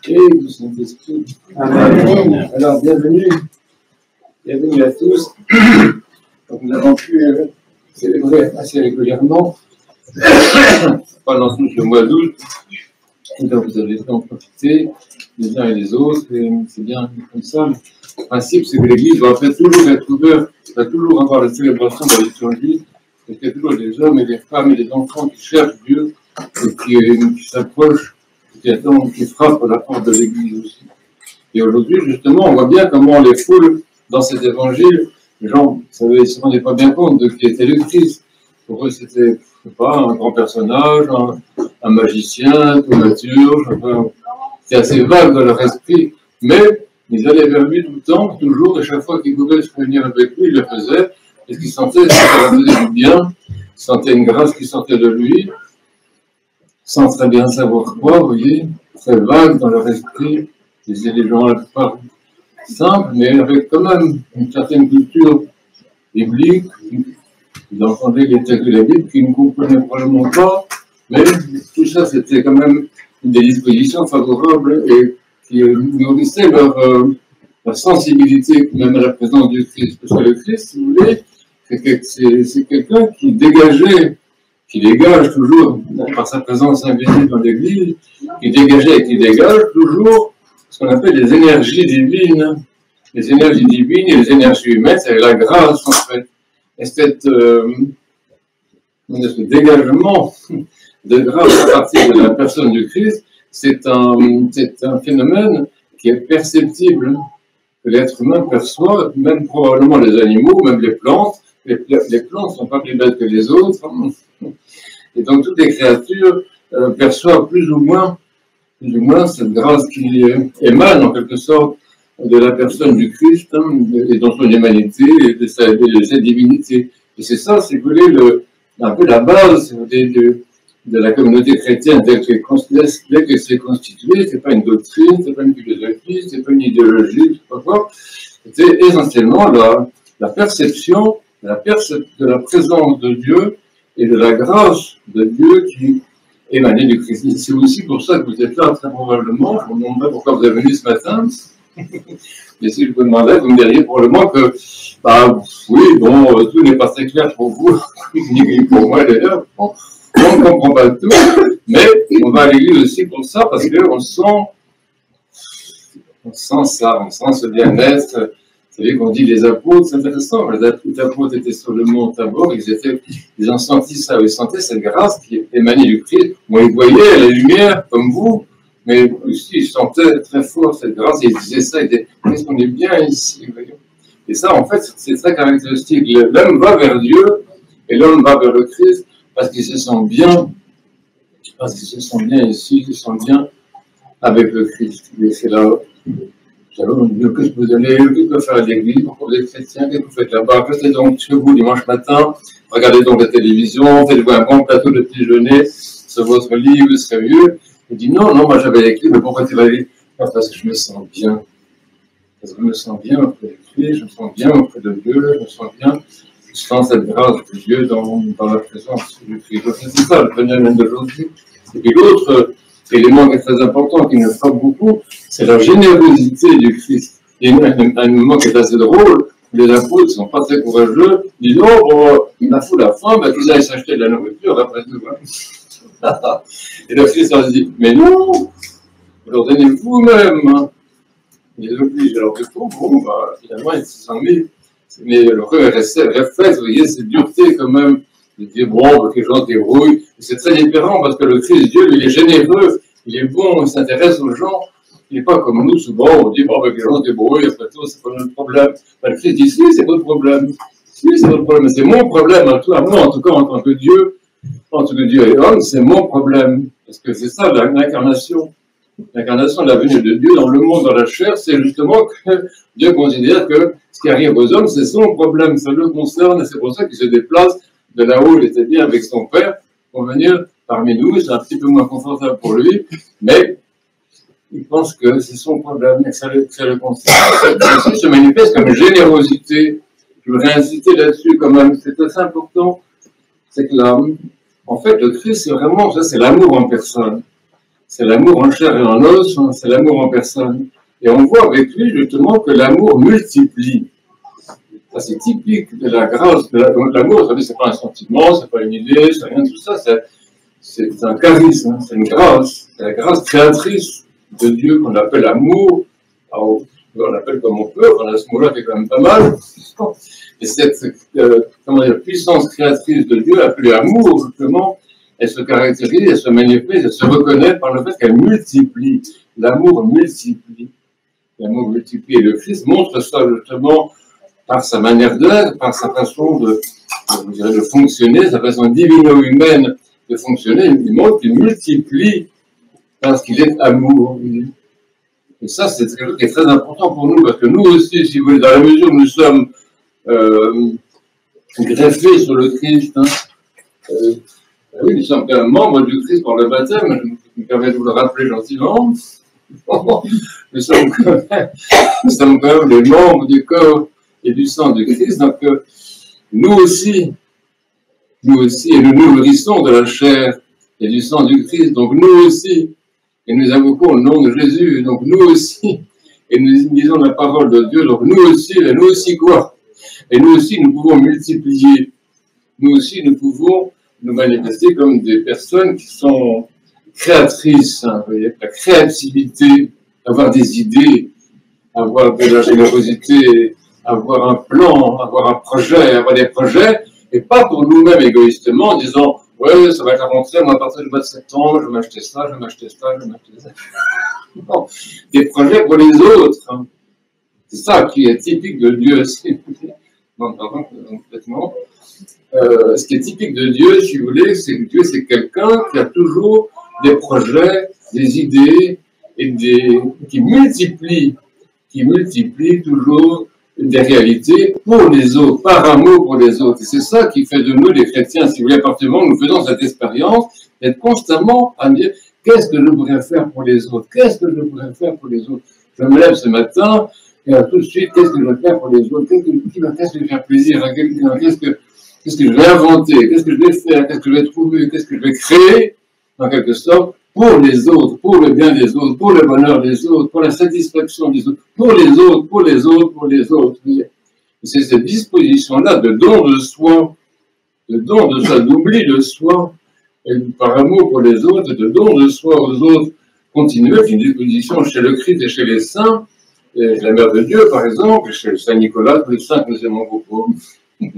Et du Saint-Esprit. Amen. Alors, bienvenue à tous. Donc, nous avons pu célébrer assez régulièrement pendant tout le mois d'août. Et donc, vous avez en profiter les uns et les autres, et c'est bien comme ça. Le principe, c'est que l'Église doit toujours être ouverte, doit toujours avoir la célébration de la liturgie, parce qu'il y a toujours des hommes et des femmes et des enfants qui cherchent Dieu, et qui s'approchent, qui attendent, qui frappent à la porte de l'Église aussi. Et aujourd'hui, justement, on voit bien comment les foules, dans cet évangile, les gens, vous savez, ils ne se rendaient pas bien compte de qui était le Christ. Pour eux, c'était, je ne sais pas, un grand personnage, un magicien, thaumaturge, enfin, c'est assez vague dans leur esprit, mais ils allaient vers lui tout le temps, toujours, et chaque fois qu'ils pouvaient se réunir avec lui, ils le faisaient, et qu'ils sentaient que ça leur faisait du bien, ils sentaient une grâce qui sortait de lui, sans très bien savoir quoi, vous voyez, très vague dans leur esprit, c'était des gens la plupart simples, mais avec quand même une certaine culture biblique. Ils entendaient les textes de la Bible qu'ils ne comprenaient probablement pas, mais tout ça, c'était quand même des dispositions favorables et qui nourrissaient leur sensibilité même à la présence du Christ. Parce que le Christ, si vous voulez, c'est quelqu'un qui dégage toujours, par sa présence invisible dans l'Église, qui dégageait et qui dégage toujours ce qu'on appelle les énergies divines. Les énergies divines et les énergies humaines, c'est la grâce en fait. Et ce dégagement de grâce à partir de la personne du Christ, c'est un phénomène qui est perceptible, que l'être humain perçoit, même probablement les animaux, même les plantes. Les plantes ne sont pas plus bêtes que les autres. Et donc toutes les créatures perçoivent plus ou moins cette grâce qui émane en quelque sorte de la personne du Christ, et dans son humanité et de sa divinité. Et c'est ça, si vous voulez, un peu la base de la communauté chrétienne dès qu'elle s'est constituée. C'est pas une doctrine, c'est pas une philosophie, c'est pas une idéologie, je sais pas quoi. C'était essentiellement la perception de la présence de Dieu et de la grâce de Dieu qui émanait du Christ. C'est aussi pour ça que vous êtes là, très probablement. Je vous demanderai pourquoi vous êtes venu ce matin. Mais si je vous demandais, vous me diriez probablement que, oui, bon, tout n'est pas très clair pour vous, ni pour moi d'ailleurs. Bon, on ne comprend pas tout, mais on va à l'église aussi pour ça, parce qu'on sent ça, on sent ce bien-être. Vous savez qu'on dit les apôtres, c'est intéressant, les apôtres étaient sur le mont Tabor, ils ont senti ça, ils sentaient cette grâce qui émanait du Christ. Moi, ils voyaient la lumière, comme vous, mais aussi, ils sentaient très fort cette grâce, et ils disaient ça, ils disaient, qu'est-ce qu'on est bien ici, voyons. Et ça, en fait, c'est très caractéristique. L'homme va vers Dieu, et l'homme va vers le Christ, parce qu'il se sent bien ici, il se sent bien avec le Christ. Et c'est là, qu'est-ce que vous allez, qu'est-ce que vous faire à l'église, pourquoi vous êtes chrétien, qu'est-ce que vous faites là-bas, restez donc chez vous dimanche matin, regardez donc la télévision, faites-vous un bon plateau de petit déjeuner sur votre lit, vous serez mieux. Il dit non, moi j'avais l'écrit, mais pourquoi tu vas aller? Parce que je me sens bien. Parce que je me sens bien auprès de Christ, je me sens bien auprès de Dieu, je me sens bien, je sens cette grâce de Dieu dans la présence du Christ. C'est ça le phénomène d'aujourd'hui. Et puis l'autre élément qui est très important, qui nous frappe beaucoup, c'est la générosité du Christ. Il y a un moment qui est assez drôle, les apôtres ne sont pas très courageux, ils disent oh, bon, il a fou la faim, qu'ils aillent s'acheter de la nourriture après tout. Et le Christ leur dit mais non, leur donnez vous-même. Ils les obligent. Alors, finalement, ils se sont mis. Mais le réflexe, vous voyez, cette dureté quand même, de dire, bon, que les gens se débrouillent. C'est très différent parce que le Christ, Dieu, il est généreux, il est bon, il s'intéresse aux gens. Il n'est pas comme nous, souvent, on dit, bon, que les gens se débrouillent, après tout, c'est pas notre problème. Le Christ dit, si, c'est votre problème. Si, c'est votre problème. C'est mon problème, à moi, en tout cas, en tant que Dieu et homme, c'est mon problème. Parce que c'est ça, l'incarnation. L'incarnation de la venue de Dieu dans le monde, dans la chair, c'est justement que Dieu considère que ce qui arrive aux hommes, c'est son problème, ça le concerne, et c'est pour ça qu'il se déplace de là-haut, il était bien avec son Père, pour venir parmi nous, c'est un petit peu moins confortable pour lui, mais il pense que c'est son problème, et que ça le concerne. Ça se manifeste comme une générosité. Je voudrais insister là-dessus quand même, c'est assez important, c'est que En fait, le Christ, c'est vraiment, ça, c'est l'amour en personne. C'est l'amour en chair et en os, hein, c'est l'amour en personne. Et on voit avec lui, justement, que l'amour multiplie. Ça, c'est typique de la grâce. L'amour, c'est pas un sentiment, c'est pas une idée, c'est rien de tout ça. C'est un charisme, hein, c'est une grâce. C'est la grâce créatrice de Dieu qu'on appelle amour. Alors, on l'appelle comme on peut, on a ce mot-là qui est quand même pas mal. Et cette puissance créatrice de Dieu, appelée amour, justement, elle se caractérise, elle se manifeste, elle se reconnaît par le fait qu'elle multiplie. L'amour multiplie. L'amour multiplie. Et le Christ montre ça, justement, par sa manière d'être, par sa façon de fonctionner, sa façon divino-humaine de fonctionner. Il montre qu'il multiplie parce qu'il est amour. Et ça, c'est quelque chose qui est très important pour nous, parce que nous aussi, si vous voulez, dans la mesure où nous sommes greffés sur le Christ, hein, oui, nous sommes quand même membres du Christ par le baptême, je me permets de vous le rappeler gentiment. Nous sommes quand même les membres du corps et du sang du Christ, donc nous aussi, et nous nous nourrissons de la chair et du sang du Christ, donc nous aussi, et nous invoquons le nom de Jésus, donc nous aussi, et nous disons la parole de Dieu, donc nous aussi quoi? Et nous aussi, nous pouvons multiplier, nous aussi, nous pouvons nous manifester comme des personnes qui sont créatrices, hein, vous voyez, la créativité, avoir des idées, avoir de la générosité, avoir un plan, avoir un projet, avoir des projets, et pas pour nous-mêmes égoïstement, en disant ouais, ça va être la rentrée, moi à partir du mois de septembre, je vais m'acheter ça, je vais m'acheter ça, je vais m'acheter ça. Non, des projets pour les autres. Hein. C'est ça qui est typique de Dieu aussi. Non, pardon, complètement. Ce qui est typique de Dieu, si vous voulez, c'est que Dieu, c'est quelqu'un qui a toujours des projets, des idées, et qui multiplie toujours des réalités pour les autres, par amour pour les autres. Et c'est ça qui fait de nous, les chrétiens, si vous voulez, à partir du moment où nous faisons cette expérience, d'être constamment à dire qu'est-ce que je pourrais faire pour les autres, qu'est-ce que je pourrais faire pour les autres. Je me lève ce matin, et tout de suite, qu'est-ce que je vais faire pour les autres, qu'est-ce que je vais faire plaisir à quelqu'un, qu'est-ce que je vais inventer, qu'est-ce que je vais faire, qu'est-ce que je vais trouver, qu'est-ce que je vais créer, en quelque sorte, pour les autres, pour le bien des autres, pour le bonheur des autres, pour la satisfaction des autres, pour les autres, pour les autres, pour les autres. Et c'est cette disposition-là de don de soi, d'oubli de soi, et par amour pour les autres, de don de soi aux autres, continuelle, une disposition chez le Christ et chez les saints, et la Mère de Dieu, par exemple, chez Saint Nicolas, tous les saints que nous aimons beaucoup. C'est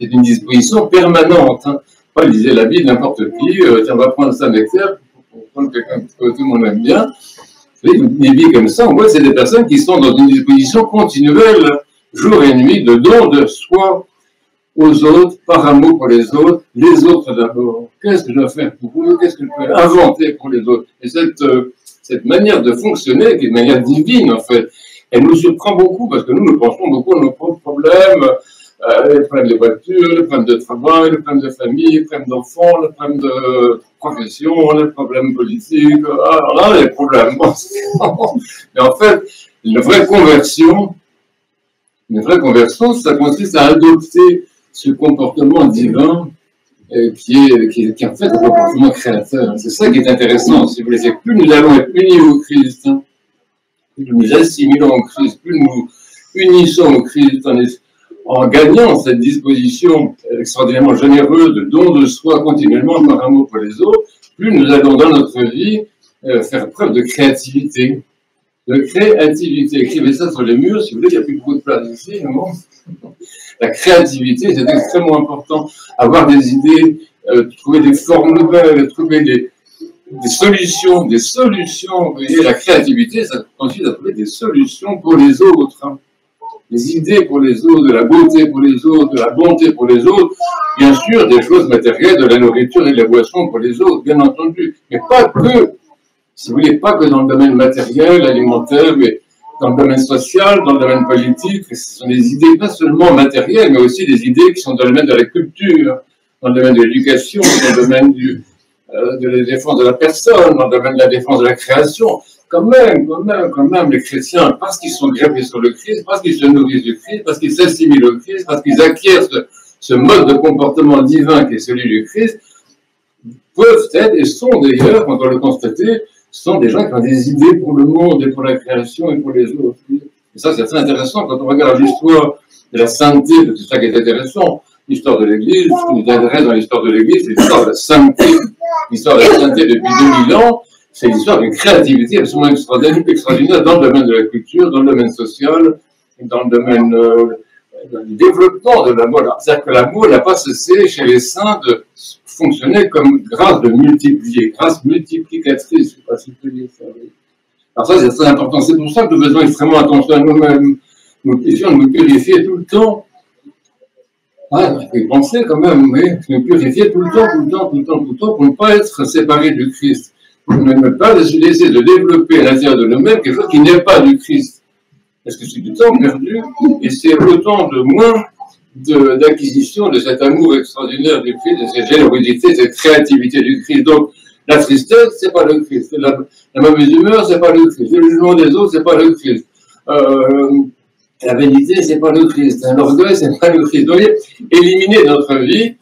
une disposition permanente. Hein. Pas lisez la Bible, n'importe qui, tiens, on va prendre ça avec terre, pour prendre quelqu'un que tout le monde aime bien. Des vies comme ça, on voit que c'est des personnes qui sont dans une disposition continuelle, jour et nuit, de don de soi aux autres, par amour pour les autres d'abord. Qu'est-ce que je dois faire pour eux? Qu'est-ce que je peux inventer pour les autres? Et cette manière de fonctionner, qui est une manière divine, en fait, elle nous surprend beaucoup, parce que nous pensons beaucoup à nos propres problèmes, les problèmes de voiture, les problèmes de travail, les problèmes de famille, les problèmes d'enfants, les problèmes de profession, les problèmes politiques, alors là, les problèmes. Mais en fait, une vraie conversion, ça consiste à adopter ce comportement divin qui est en fait un comportement créateur. C'est ça qui est intéressant, si vous voulez. C'est plus nous allons être unis au Christ, hein, plus nous nous assimilons au Christ, plus nous unissons au Christ en gagnant cette disposition extraordinairement généreuse de don de soi continuellement par amour pour les autres, plus nous allons dans notre vie faire preuve de créativité. Écrivez ça sur les murs, si vous voulez, il n'y a plus beaucoup de place ici, non? La créativité, c'est extrêmement important. Avoir des idées, trouver des formes nouvelles, trouver des solutions. Vous voyez, la créativité, ça consiste à trouver des solutions pour les autres. Hein. Des idées pour les autres, de la beauté pour les autres, de la bonté pour les autres. Bien sûr, des choses matérielles, de la nourriture et de la boisson pour les autres, bien entendu. Mais pas que, si vous voulez, pas que dans le domaine matériel, alimentaire, mais dans le domaine social, dans le domaine politique. Ce sont des idées pas seulement matérielles, mais aussi des idées qui sont dans le domaine de la culture, dans le domaine de l'éducation, dans le domaine de la défense de la personne, dans le domaine de la défense de la création. Quand même, les chrétiens, parce qu'ils sont greffés sur le Christ, parce qu'ils se nourrissent du Christ, parce qu'ils s'assimilent au Christ, parce qu'ils acquièrent ce mode de comportement divin qui est celui du Christ, peuvent être, et sont d'ailleurs, on doit le constater, sont des gens qui ont des idées pour le monde et pour la création et pour les autres. Et ça, c'est très intéressant quand on regarde l'histoire de la sainteté, c'est ça qui est intéressant. L'histoire de l'Église, ce qui nous intéresse dans l'histoire de l'Église, c'est l'histoire de la sainteté. L'histoire de la sainteté depuis 2000 ans, c'est l'histoire d'une créativité absolument extraordinaire dans le domaine de la culture, dans le domaine social, dans le domaine du développement de l'amour. C'est-à-dire que l'amour n'a pas cessé chez les saints de fonctionner comme grâce de multiplier, grâce multiplicatrice. Je ne sais pas si je peux dire ça. Alors ça, c'est très important. C'est pour ça que nous faisons extrêmement attention à nous-mêmes. Nous essayons de nous purifier tout le temps. Ah, il faut penser quand même, oui, nous purifier tout le temps, pour ne pas être séparés du Christ. Pour ne pas laisser de développer à l'intérieur de nous-mêmes quelque chose qui n'est pas du Christ. Parce que c'est du temps perdu, et c'est autant de moins d'acquisition de cet amour extraordinaire du Christ, de cette générosité, de cette créativité du Christ. Donc, la tristesse, c'est pas le Christ. La mauvaise humeur, c'est pas le Christ. Le jugement des autres, c'est pas le Christ. La vanité, c'est pas le Christ. L'orgueil, c'est pas le Christ. Donc, éliminer de notre vie,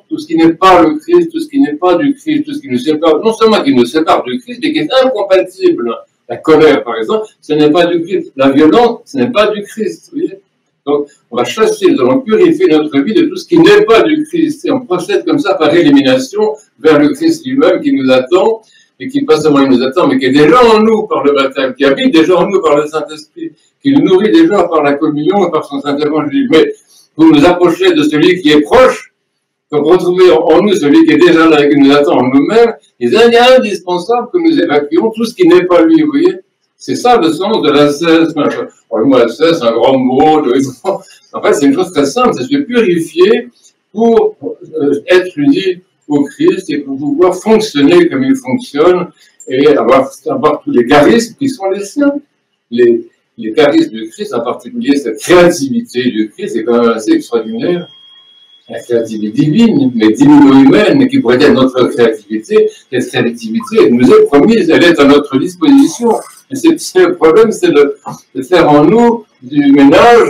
tout ce qui n'est pas le Christ, tout ce qui n'est pas du Christ, tout ce qui nous sépare, non seulement qui nous sépare du Christ, mais qui est incompatible. La colère, par exemple, ce n'est pas du Christ. La violence, ce n'est pas du Christ. Vous voyez ? Donc, on va chasser, nous allons purifier notre vie de tout ce qui n'est pas du Christ. Et on procède comme ça par élimination vers le Christ lui-même qui nous attend, et qui pas seulement il nous attend, mais qui est déjà en nous par le baptême, qui habite déjà en nous par le Saint-Esprit, qui nous nourrit déjà par la communion et par son Saint-Évangile. Mais vous nous approchez de celui qui est proche, donc retrouvez en nous celui qui est déjà là et qui nous attend en nous-mêmes, il est indispensable que nous évacuions tout ce qui n'est pas lui, vous voyez. C'est ça le sens de l'ascèse. Le mot ascèse, c'est un grand mot. En fait, c'est une chose très simple, c'est se purifier pour être uni au Christ et pour pouvoir fonctionner comme il fonctionne et avoir tous les charismes qui sont les siens. Les charismes du Christ, en particulier cette créativité du Christ, c'est quand même assez extraordinaire. La créativité divine, mais divino-humaine, mais qui pourrait être notre créativité. Cette créativité, elle nous est promise, elle est à notre disposition. Et le problème, c'est de faire en nous du ménage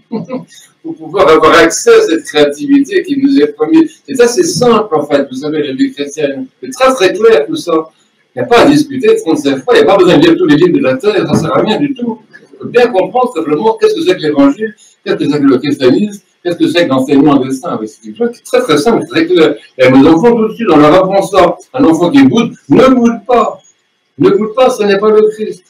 pour pouvoir avoir accès à cette créativité qui nous est promise. Et ça, c'est simple, en fait, vous savez, la vie chrétienne. C'est très, très clair, tout ça. Il n'y a pas à discuter 37 fois, il n'y a pas besoin de lire tous les livres de la terre, ça ne sert à rien du tout. Il faut bien comprendre simplement qu'est-ce que c'est que l'évangile, qu'est-ce que c'est que le christianisme, qu'est-ce que c'est que l'enseignement des saints. C'est quelque chose qui est très très simple, très clair. Et nos enfants, tout de suite, on leur apprend ça. Un enfant qui boude, ne boude pas. Ne boude pas, ce n'est pas le Christ.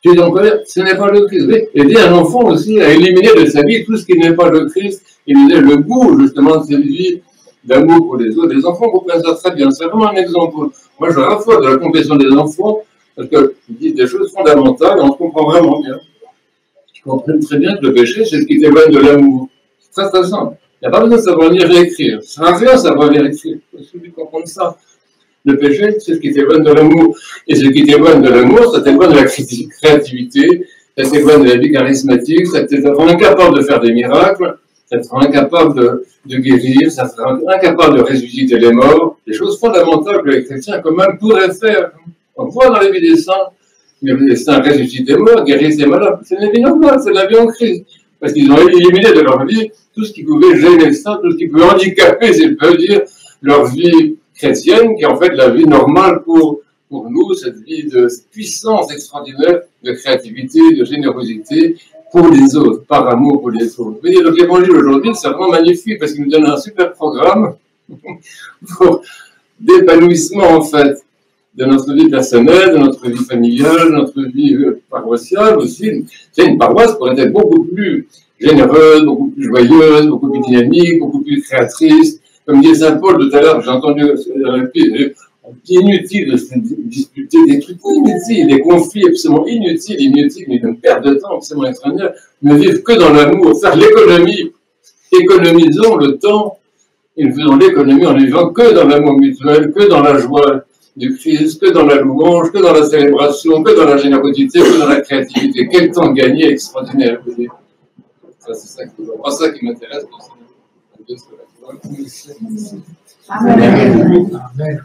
Tu es en colère, ce n'est pas le Christ. Aider un enfant aussi à éliminer de sa vie tout ce qui n'est pas le Christ, éliminer le goût, justement, de cette vie d'amour pour les autres. Les enfants comprennent ça très bien. C'est vraiment un exemple. Moi, je raffole de la compréhension des enfants, parce qu'ils disent des choses fondamentales, et on se comprend vraiment bien. Ils comprennent très bien que le péché, c'est ce qui t'éloigne de l'amour. C'est très très simple. Il n'y a pas besoin de savoir lire et écrire. Ça ne sert à rien de savoir lire et écrire. Il faut celui comprendre ça. Le péché, c'est ce qui t'éloigne de l'amour. Et ce qui t'éloigne de l'amour, ça t'éloigne de la créativité, ça t'éloigne de la vie charismatique, ça te rend incapable de faire des miracles, ça te rend incapable de guérir, ça te rend incapable de ressusciter les morts. Des choses fondamentales que les chrétiens, quand même, pourraient faire. On voit dans les vies des saints, les saints ressuscitent des morts, guérissent les malades. C'est la vie normale, c'est la vie en Christ. Parce qu'ils ont éliminé de leur vie tout ce qui pouvait gêner ça, tout ce qui pouvait handicaper, si je peux dire, leur vie chrétienne, qui est en fait la vie normale pour nous, cette vie de puissance extraordinaire, de créativité, de générosité pour les autres, par amour pour les autres. Vous voyez, donc l'évangile aujourd'hui, c'est vraiment magnifique parce qu'il nous donne un super programme pour d'épanouissement, en fait, de notre vie personnelle, de notre vie familiale, de notre vie paroissiale aussi. C'est une paroisse pourrait être beaucoup plus généreuse, beaucoup plus joyeuse, beaucoup plus dynamique, beaucoup plus créatrice. Comme disait Saint Paul tout à l'heure, j'ai entendu inutile de se disputer, des trucs inutiles, des conflits absolument inutiles, une perte de temps absolument extraordinaire, ne vivre que dans l'amour, faire l'économie, économisons le temps, et nous faisons l'économie en ne vivant que dans l'amour mutuel, que dans la joie du Christ, que dans la louange, que dans la célébration, que dans la générosité, que dans la créativité. Quel temps gagné extraordinaire, vous voyez. C'est ça qui m'intéresse. Amen. Amen.